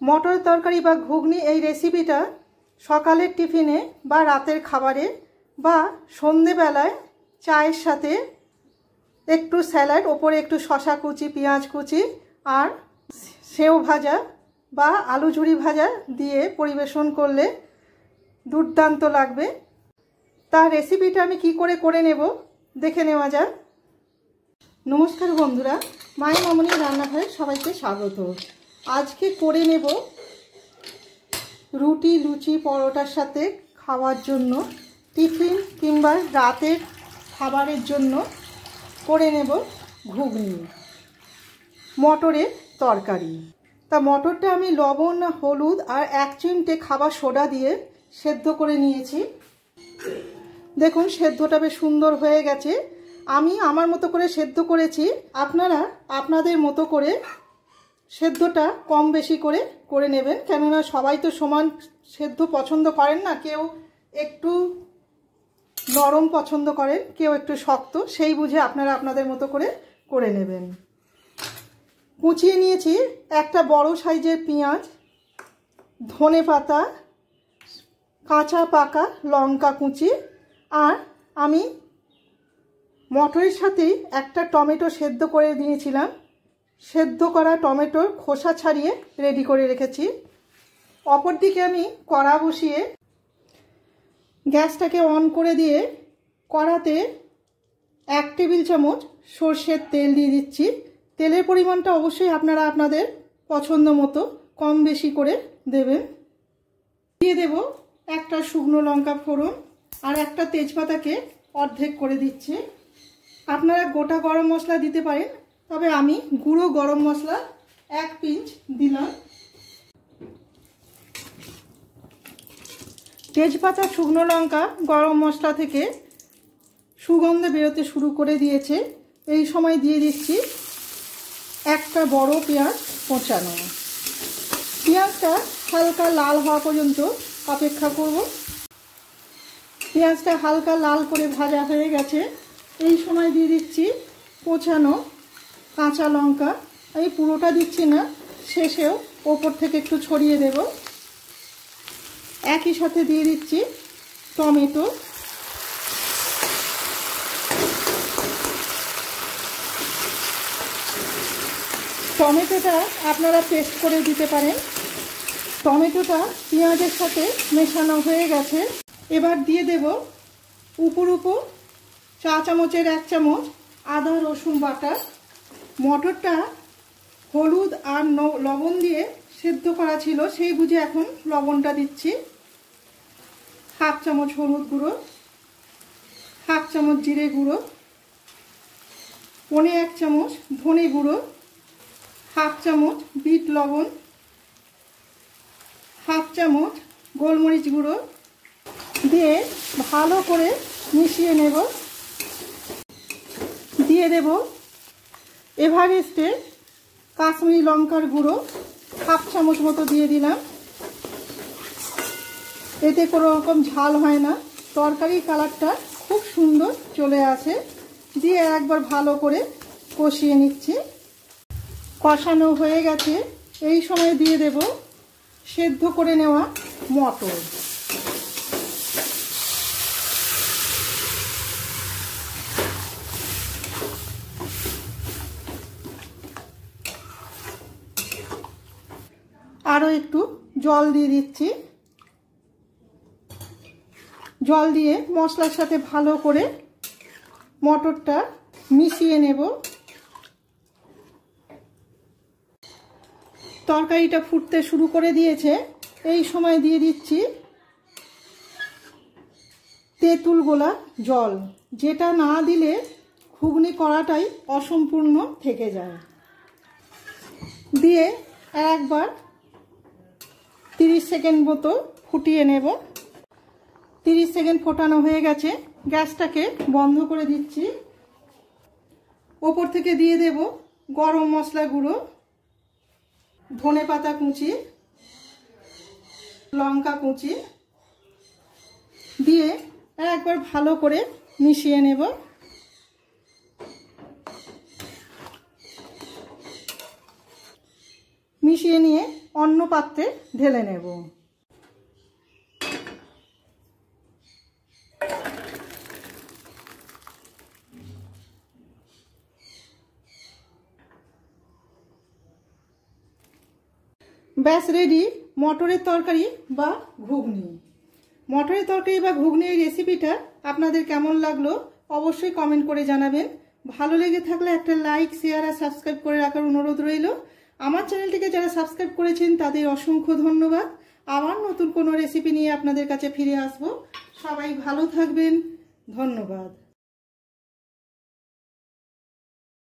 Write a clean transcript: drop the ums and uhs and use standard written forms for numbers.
মটর তরকারি বা ঘুগনি এই রেসিপিটা সকালের টিফিনে বা রাতের খাবারে বা সন্ধেবেলায় চায়ের সাথে একটু স্যালাড, ওপরে একটু শসা কুচি, পেঁয়াজ কুচি আর সেও ভাজা বা আলু ঝুরি ভাজা দিয়ে পরিবেশন করলে দুর্দান্ত লাগবে। তার রেসিপিটা আমি কি করে নেব দেখে নেওয়া যাক। নমস্কার বন্ধুরা, মায়ের মামনির রান্নাঘরে সবাইকে স্বাগত। আজকে করে নেব রুটি, লুচি, পরোটার সাথে খাওয়ার জন্য, টিফিন কিংবা রাতের খাবারের জন্য করে নেব ঘুগনি, মটরের তরকারি। তা মটরটা আমি লবণ, হলুদ আর 1 চিমটে খাবার সোডা দিয়ে সেদ্ধ করে নিয়েছি। দেখুন সেদ্ধটা বেশ সুন্দর হয়ে গেছে। আমি আমার মতো করে সেদ্ধ করেছি, আপনারা আপনাদের মতো করে সেদ্ধটা কম বেশি করে নেবেন, কেননা সবাই তো সমান সেদ্ধ পছন্দ করেন না। কেউ একটু নরম পছন্দ করেন, কেউ একটু শক্ত, সেই বুঝে আপনারা আপনাদের মতো করে নেবেন। কুচিয়ে নিয়েছি একটা বড় সাইজের পেঁয়াজ, ধনেপাতা, কাঁচা পাকা লঙ্কা কুচি, আর আমি মটরের সাথেই একটা টমেটো সেদ্ধ করে দিয়েছিলাম। সেদ্ধ করা টমেটোর খোসা ছাড়িয়ে রেডি করে রেখেছি। অপরদিকে আমি কড়া বসিয়ে গ্যাসটাকে অন করে দিয়ে কড়াতে 1 টেবিল চামচ সর্ষের তেল দিয়ে দিচ্ছি। তেলের পরিমাণটা অবশ্যই আপনারা আপনাদের পছন্দ মতো কম বেশি করে দেবেন। দিয়ে দেব একটা শুকনো লঙ্কা ফোড়ন আর একটা তেজপাতাকে অর্ধেক করে দিচ্ছি। আপনারা গোটা গরম মশলা দিতে পারেন, তবে আমি গুঁড়ো গরম মশলা 1 পিঞ্চ দিলাম। তেজপাতা, শুকনো লঙ্কা, গরম মশলা থেকে সুগন্ধ বেরোতে শুরু করে দিয়েছে। এই সময় দিয়ে দিচ্ছি একটা বড় পেঁয়াজ কোচানো। পেঁয়াজটা হালকা লাল হওয়া পর্যন্ত অপেক্ষা করব। পেঁয়াজটা হালকা লাল করে ভাজা হয়ে গেছে। এই সময় দিয়ে দিচ্ছি কোচানো কাঁচা লঙ্কা। আমি পুরোটা দিচ্ছি না, শেষেও ওপর থেকে একটু ছড়িয়ে দেব। একই সাথে দিয়ে দিচ্ছি টমেটো। টমেটোটা আপনারা পেস্ট করে দিতে পারেন। টমেটোটা পেঁয়াজের সাথে মেশানো হয়ে গেছে। এবার দিয়ে দেব উপর চা চামচের 1 চামচ আদা রসুন বাটা। মটরটা হলুদ আর লবণ দিয়ে সেদ্ধ করা ছিল, সেই বুঝে এখন লবণটা দিচ্ছি। 1/2 চামচ হলুদ গুঁড়ো, 1/2 চামচ জিরে গুঁড়ো, 1/4 চামচ ধনে গুঁড়ো, 1/2 চামচ বিট লবণ, 1/2 চামচ গোলমরিচ গুঁড়ো দিয়ে ভালো করে মিশিয়ে নেব। দিয়ে দেব এভারেস্টের কাশ্মীরি লঙ্কার গুঁড়ো 1/2 চামচ মতো দিয়ে দিলাম। এতে কোনো রকম ঝাল হয় না, তরকারির কালারটা খুব সুন্দর চলে আসে। দিয়ে একবার ভালো করে কষিয়ে নিচ্ছি। কষানো হয়ে গেছে। এই সময় দিয়ে দেব সেদ্ধ করে নেওয়া মটর। আরও একটু জল দিয়ে দিচ্ছি। জল দিয়ে মশলার সাথে ভালো করে মটরটা মিশিয়ে নেব। তরকারিটা ফুটতে শুরু করে দিয়েছে। এই সময় দিয়ে দিচ্ছি তেঁতুল গোলা জল, যেটা না দিলে ঘুগনি করাটাই অসম্পূর্ণ থেকে যায়। দিয়ে একবার 30 সেকেন্ড মতো ফুটিয়ে নেব। 30 সেকেন্ড ফোটানো হয়ে গেছে। গ্যাসটাকে বন্ধ করে দিচ্ছি। ওপর থেকে দিয়ে দেব গরম মশলা গুঁড়ো, ধনেপাতা কুচি, লঙ্কা কুচি দিয়ে একবার ভালো করে মিশিয়ে নেব। মিশিয়ে মিশিয়ে নিয়ে অন্য পাত্রে ঢেলে নেব। ব্যাস রেডি মটরের তরকারি বা ঘুগনি। মটরের তরকারি বা ঘুগনির রেসিপিটা আপনাদের কেমন লাগলো অবশ্যই কমেন্ট করে জানাবেন। ভালো লেগে থাকলে একটা লাইক, শেয়ার আর সাবস্ক্রাইব করে রাখার অনুরোধ রইল। আমার চ্যানেলটিকে যারা সাবস্ক্রাইব করেছেন তাদের অসংখ্য ধন্যবাদ। আবার নতুন কোনো রেসিপি নিয়ে আপনাদের কাছে ফিরে আসব। সবাই ভালো থাকবেন। ধন্যবাদ।